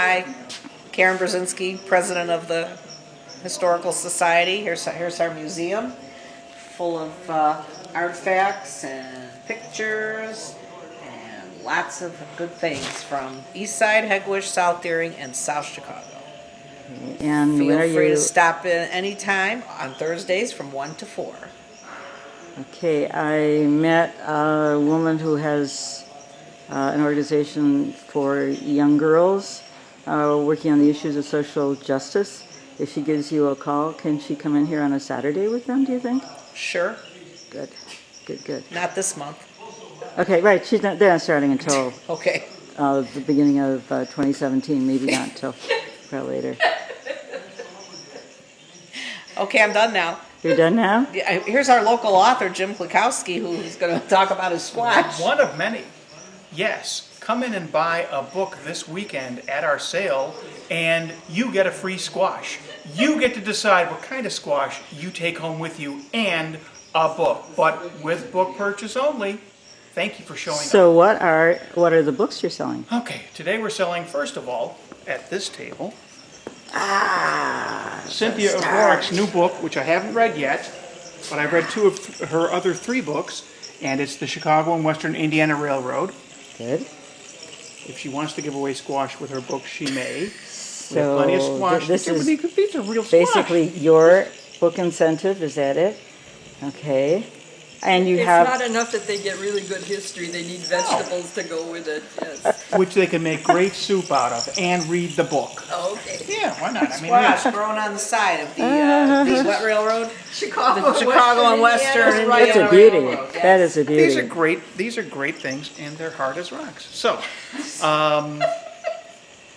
Hi, Karen Brzezinski, president of the Historical Society. Here's our museum, full of artifacts and pictures and lots of good things from East Side, Hegewisch, South Deering, and South Chicago. And Feel free to stop in anytime on Thursdays from 1 to 4. Okay, I met a woman who has an organization for young girls working on the issues of social justice. If she gives you a call, can she come in here on a Saturday with them, do you think? Sure. Good, good, good. Not this month. Okay, right, they're not starting until Okay. the beginning of 2017, maybe not until probably later. Okay, I'm done now. You're done now? Yeah, here's our local author, Jim Klekowski, who's going to talk about his squash. One of many. Yes, come in and buy a book this weekend at our sale, and you get a free squash. You get to decide what kind of squash you take home with you and a book, but with book purchase only. Thank you for showing up. So what are the books you're selling? Okay, today we're selling, first of all, at this table, Cynthia Ogorek's new book, which I haven't read yet, but I've read 2 of her other 3 books, and it's The Chicago and Western Indiana Railroad. Good. If she wants to give away squash with her book, she may. So we have plenty of squash. this is these are real basically squash. your book incentive, is that it? Okay. And It's not enough that they get really good history. They need vegetables to go with it. Yes. Which they can make great soup out of and read the book. Oh, okay. Yeah, why not? I mean, Squash growing on the side of the what railroad? Chicago, The Chicago and Western. That's a Indiana beauty. Railroad, yes. That is a beauty. these are great things, and they're hard as rocks. So,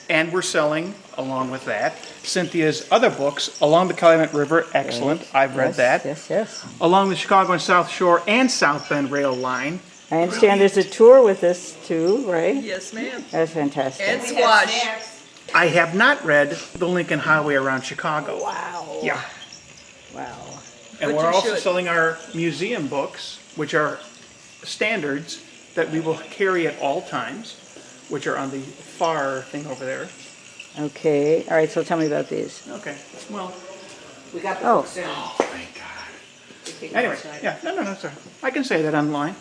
and we're selling, along with that, Cynthia's other books, Along the Calumet River, excellent. Yes, I've read yes, that. Yes, yes. Along the Chicago and South Shore and South Bend Rail Line. I understand there's a tour with this too, right? Yes, ma'am. That's fantastic. And We have squash. snacks. I have not read the Lincoln Highway around Chicago. Wow. Yeah. Wow. And But we're you also should. selling our museum books, which are standards that we will carry at all times, which are on the far thing over there. Okay. All right, so tell me about these. Okay, well, We got the Oh. books in. thank God. Anyway, yeah, no, sorry. I can say that online.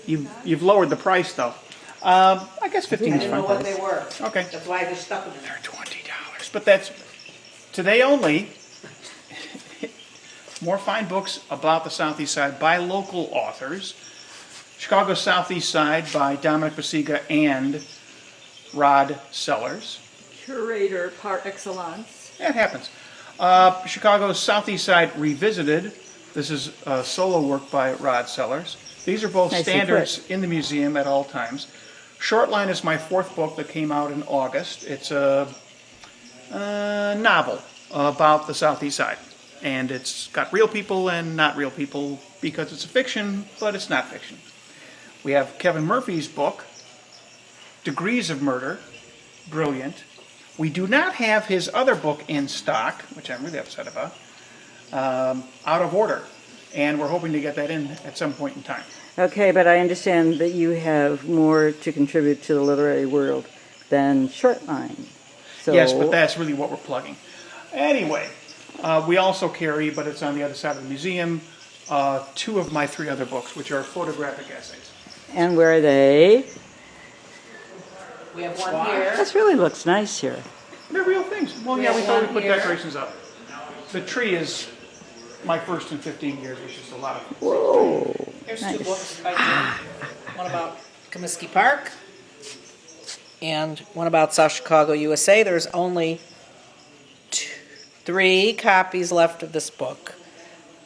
You've lowered the price, though. I guess 15 I is didn't know fine. what they were. Okay. That's why I just stuck them in there. They're $20, but that's today only. More fine books about the Southeast Side by local authors. Chicago Southeast Side by Dominic Basiga and Rod Sellers. Curator par excellence. Yeah, it happens. Chicago Southeast Side Revisited. This is a solo work by Rod Sellers. These are both Nicely standards in the museum at all times. Shortline is my 4th book that came out in August. It's a novel about the Southeast Side. And it's got real people and not real people because it's a fiction, but it's not fiction. We have Kevin Murphy's book, Degrees of Murder, brilliant. We do not have his other book in stock, which I'm really upset about, Out of Order. And we're hoping to get that in at some point in time. Okay, but I understand that you have more to contribute to the literary world than Shortline. So, Yes, but that's really what we're plugging. Anyway, we also carry, but it's on the other side of the museum, 2 of my 3 other books, which are photographic essays. And where are they? We have one here. This really looks nice here. They're real things. Well, yeah, have we thought we'd one put here. decorations up. The tree is my first in 15 years, which is a lot of fun. Whoa. Here's Nice. 2 books by Jim. One about Comiskey Park and one about South Chicago, USA. There's only 3 copies left of this book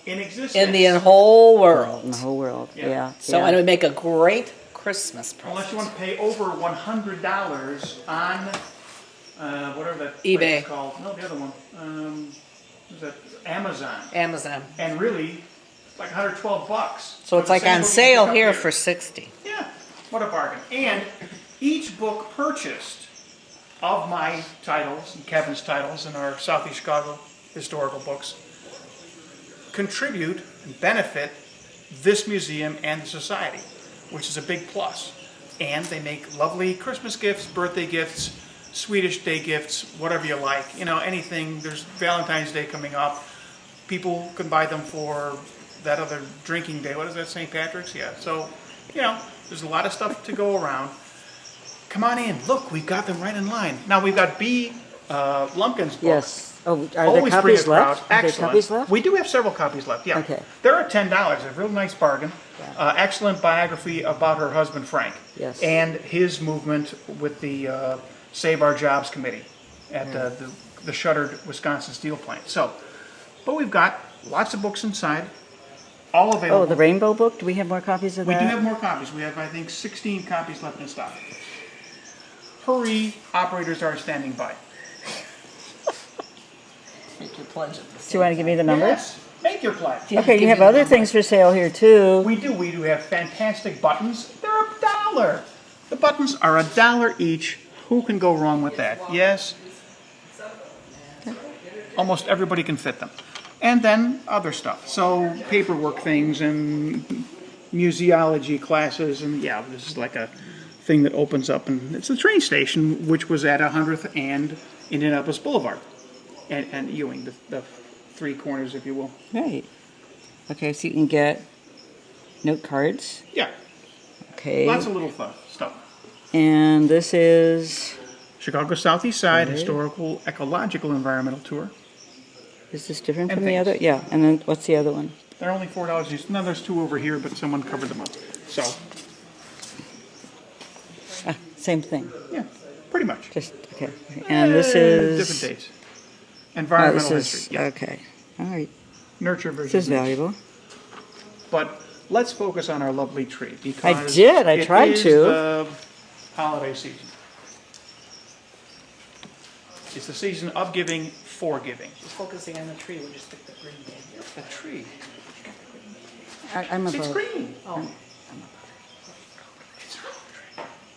In existence. in the whole world. In the whole world, Yeah. yeah. So yeah. and it would make a great Christmas present. Unless you want to pay over $100 on whatever that eBay. place is called. No, the other one. Is that Amazon? Amazon. And really, it's like $112. So it's the like same on book you sale pick up here for $60. Yeah, what a bargain. And each book purchased of my titles and Kevin's titles in our Southeast Chicago historical books contribute and benefit this museum and the society, which is a big plus. And they make lovely Christmas gifts, birthday gifts, Swedish Day gifts, whatever you like, you know, anything. There's Valentine's Day coming up. People can buy them for that other drinking day. What is that, St. Patrick's? Yeah. So, you know, there's a lot of stuff to go around. Come on in. Look, we've got them right in line. Now we've got B. Lumpkin's book. Yes. Oh, are there Always bring a copies crowd. left? Are there Excellent. copies left? We do have several copies left. Yeah. Okay. They're at $10. A real nice bargain. Yeah. Excellent biography about her husband Frank. Yes. And his movement with the Save Our Jobs Committee at the shuttered Wisconsin steel plant. So, but we've got lots of books inside, all available. Oh, the Rainbow book? Do we have more copies of We that? do have more copies. We have, I think, 16 copies left in stock. Hurry, operators are standing by. Make your pledge at the Do you want to give me the number? Yes, make your pledge. Okay, you Give have me the other number. things for sale here too. We do have fantastic buttons. They're $1. The buttons are $1 each. Who can go wrong with that? Yes. Almost everybody can fit them. And then other stuff. So paperwork things and museology classes, and yeah, this is like a thing that opens up, and it's the train station, which was at 100th and Indianapolis Boulevard, and Ewing, the three corners, if you will. Right. Okay, so you can get note cards. Yeah, Okay. lots of little stuff. And this is, Chicago Southeast Side Right. Historical Ecological Environmental Tour. is this different And from the things. other? Yeah, and then what's the other one? They're only $4 each. No, there's two over here, but someone covered them up. So, Ah, same thing. yeah, pretty much. Just, okay. And this is... different days. Oh, Environmental this is, history. Yeah. okay. All right. Nurture This version. is valuable. But let's focus on our lovely tree because did. I it tried is to. the holiday season. It's the season of giving for giving. Just focusing on the tree, we'll just pick the green one. The tree. I'm It's above. green. Oh,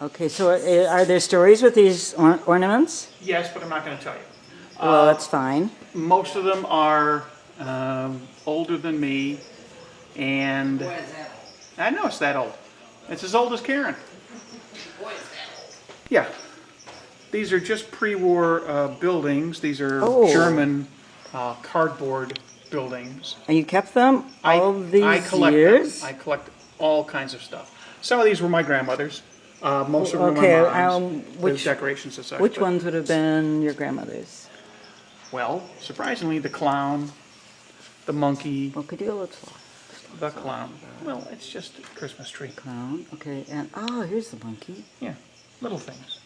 Okay, so are there stories with these ornaments? Yes, but I'm not going to tell you. Well, that's fine. Most of them are older than me, and I know it's that old. It's as old as Karen. Yeah. These are just pre-war buildings. These are Oh. German cardboard buildings. And you kept them all these I collect years? them. I collect all kinds of stuff. Some of these were my grandmother's. Most of them Okay, were my mom's. which- There's decorations and such. Which but- ones would have been your grandmother's? Well, surprisingly, the clown, the monkey, Well, could you go a little the clown. Well, it's just a Christmas tree. clown? Okay, and here's the monkey. Yeah, little things.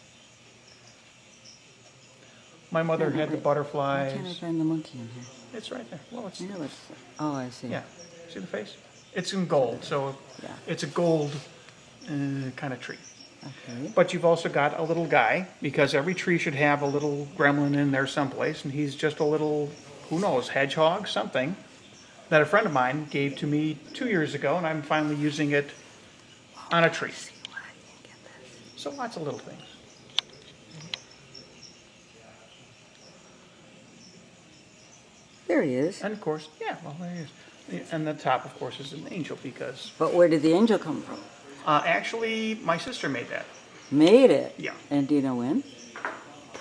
My mother had the Why butterflies. can't I find the monkey in here? It's right there. Well, it's I know it's. Oh, I see. yeah. See the face? It's in gold, so Yeah. it's a gold kind of tree. Okay. But you've also got a little guy, because every tree should have a little gremlin in there someplace, and he's just a little, who knows, hedgehog, something, that a friend of mine gave to me 2 years ago, and I'm finally using it on a tree. So lots of little things. There he is. And of course, yeah, well, there he is. And the top, of course, is an angel, because But where did the angel come from? actually, my sister made that. Made it. Yeah. And do you know when?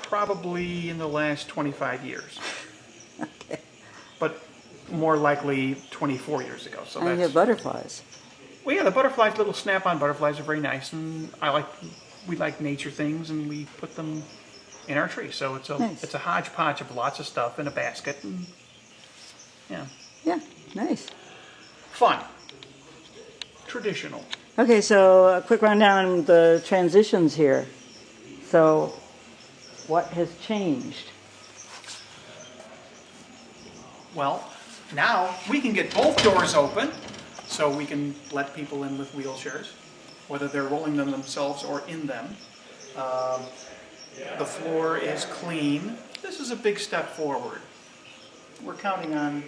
Probably in the last 25 years. Okay. But more likely 24 years ago. So And you that's have butterflies. well, yeah. The butterflies, little snap-on butterflies, are very nice, and we like nature things, and we put them in our tree. So Nice. it's a hodgepodge of lots of stuff in a basket, and yeah, Yeah, nice. fun, traditional. Okay, so a quick rundown on the transitions here. So, what has changed? Well, now we can get both doors open, so we can let people in with wheelchairs, whether they're rolling them themselves or in them. The floor is clean. This is a big step forward. We're counting on,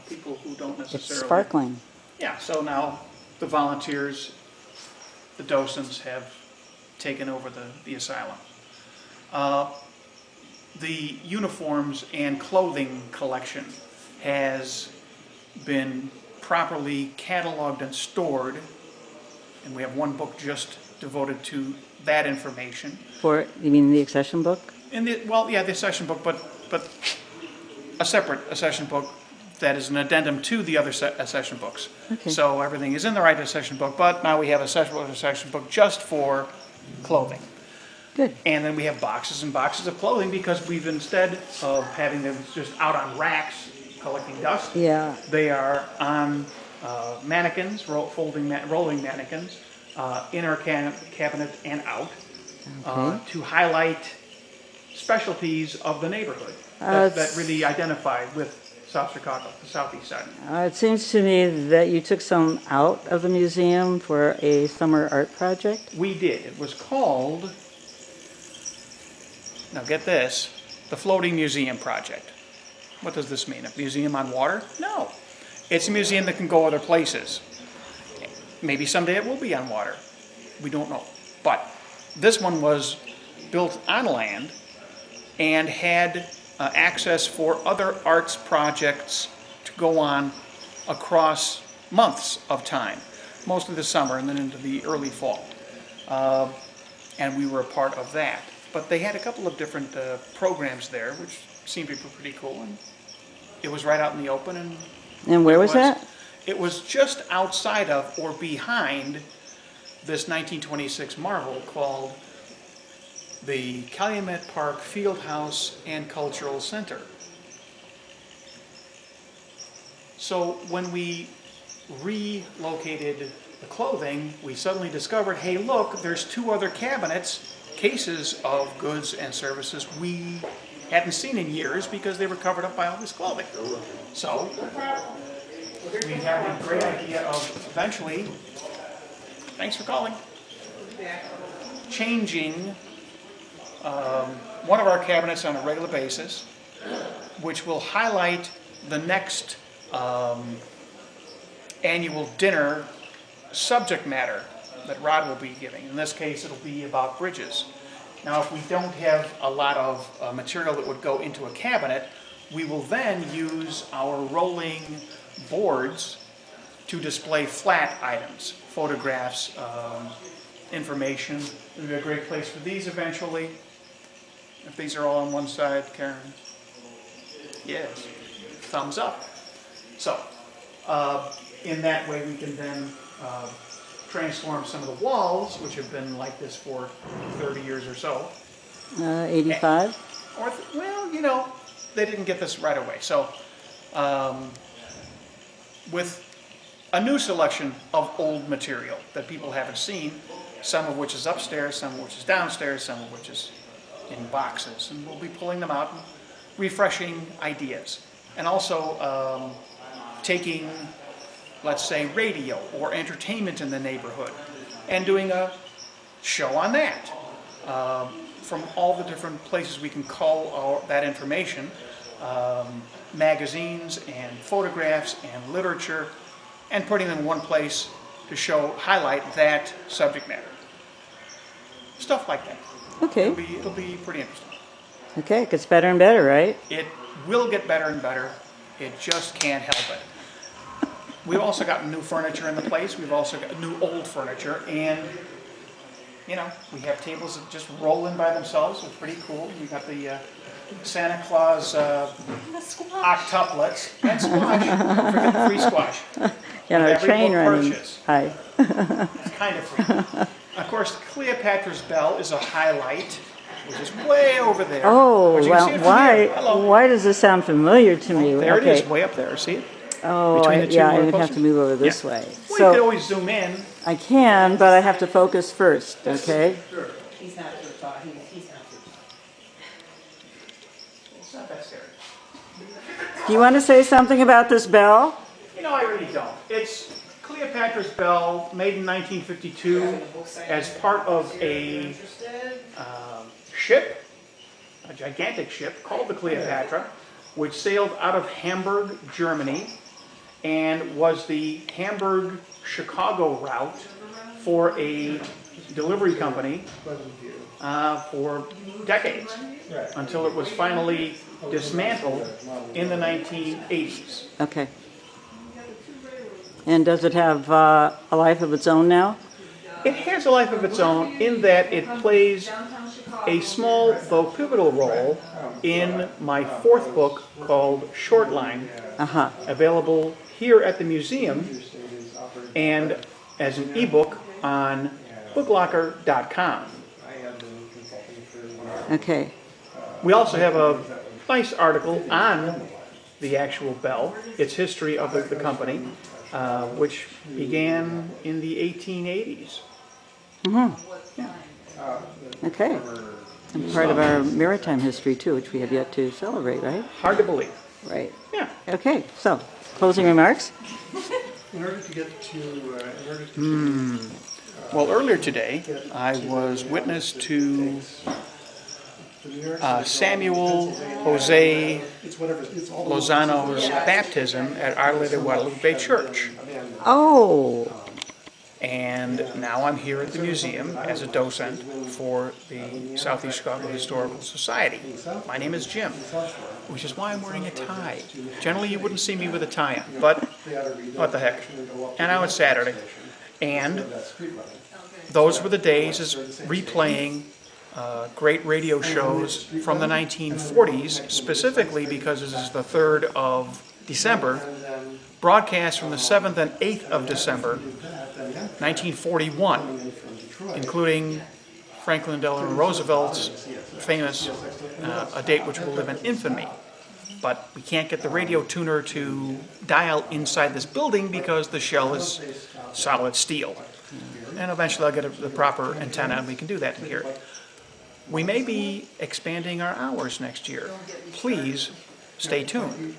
people who don't It's necessarily. sparkling. Yeah, so now the volunteers, the docents have taken over the asylum. The uniforms and clothing collection has been properly cataloged and stored, and we have one book just devoted to that information. You mean the accession book? The session book, but a separate accession book that is an addendum to the other accession books. Okay. So everything is in the right accession book, but now we have a separate accession book just for clothing. Good. And then we have boxes and boxes of clothing because we've, instead of having them just out on racks collecting dust, Yeah. they are on mannequins, rolling mannequins, in our cabinet and out, to highlight specialties of the neighborhood that really identify with South Chicago, the southeast side. It seems to me that you took some out of the museum for a summer art project. We did. It was called, now get this, the Floating Museum Project. What does this mean? A museum on water? No. It's a museum that can go other places. Maybe someday it will be on water. We don't know. But this one was built on land and had access for other arts projects to go on across months of time, mostly the summer and then into the early fall. And we were a part of that. But they had a couple of different programs there, which seemed to be pretty cool. And it was right out in the open. And where was that? It was just outside of or behind this 1926 marvel called the Calumet Park Fieldhouse and Cultural Center. So when we relocated the clothing, we suddenly discovered, hey, look, there's two other cases of goods and services we hadn't seen in years because they were covered up by all this clothing. So we have a great idea of eventually, thanks for calling, changing one of our cabinets on a regular basis, which will highlight the next annual dinner subject matter that Rod will be giving. In this case, it'll be about bridges. Now, if we don't have a lot of material that would go into a cabinet, we will then use our rolling boards to display flat items, photographs, information. It'll be a great place for these eventually. If these are all on one side, Karen? Yes. Thumbs up. So, in that way we can then transform some of the walls, which have been like this for 30 years or so. 85? They didn't get this right away. So, with a new selection of old material that people haven't seen, some of which is upstairs, some of which is downstairs, some of which is in boxes, and we'll be pulling them out and refreshing ideas. And also taking, let's say, radio or entertainment in the neighborhood and doing a show on that. From all the different places we can call that information, magazines and photographs and literature, and putting them in one place to highlight that subject matter. Stuff like that. Okay. It'll be pretty interesting. Okay, it gets better and better, right? It will get better and better. It just can't help it. We've also got new furniture in the place. We've also got new old furniture. And, we have tables that just roll in by themselves. It's pretty cool. We've got the Santa Claus octuplets and squash. Don't forget the free squash. A train running. Purchase. Hi. It's kind of free. Of course, Cleopatra's Bell is a highlight, which is way over there. Oh, But you can see it from here. Hello. why does this sound familiar to me? There Okay. it is, way up there. See it? Oh, Between the two I would have posters? to move over this Yeah. way. Well, you So could always zoom in. I can, but I have to focus first, okay? He's not here talking, he's not here. It's not that scary. Do you want to say something about this bell? I really don't. It's Cleopatra's Bell, made in 1952 as part of a ship, a gigantic ship called the Cleopatra, which sailed out of Hamburg, Germany, and was the Hamburg-Chicago route for a delivery company for decades, until it was finally dismantled in the 1980s. Okay. And does it have a life of its own now? It has a life of its own in that it plays a small, though pivotal role in my fourth book called Shortline, Uh-huh. available here at the museum and as an ebook on booklocker.com. Okay. We also have a nice article on the actual bell, its history of the company, which began in the 1880s. Okay. And part of our maritime history too, which we have yet to celebrate, right? Hard to believe. Right. Yeah. Okay. So, closing remarks. In order to get to, Well, earlier today, I was witness to Samuel Jose it's whatever, it's all. Lozano's baptism at Our Lady of Guadalupe Church. Oh. And now I'm here at the museum as a docent for the Southeast Chicago Historical Society. My name is Jim, which is why I'm wearing a tie. Generally, you wouldn't see me with a tie on, but what the heck. And now it's Saturday. And those were the days as replaying great radio shows from the 1940s, specifically because this is the 3rd of December, broadcast from the 7th and 8th of December, 1941, including Franklin Delano Roosevelt's famous, a date which will live in infamy. But we can't get the radio tuner to dial inside this building because the shell is solid steel. And eventually I'll get the proper antenna and we can do that in here. We may be expanding our hours next year. Please stay tuned.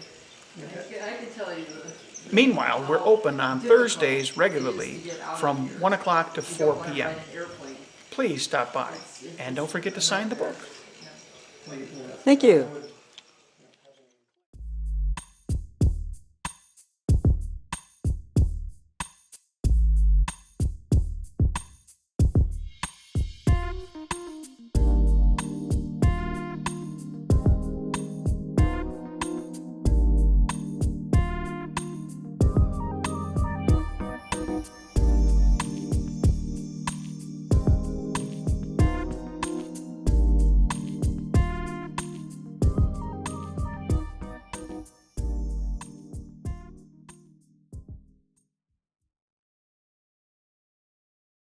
Meanwhile, we're open on Thursdays regularly from 1 o'clock to 4 p.m. Please stop by and don't forget to sign the book. Thank you.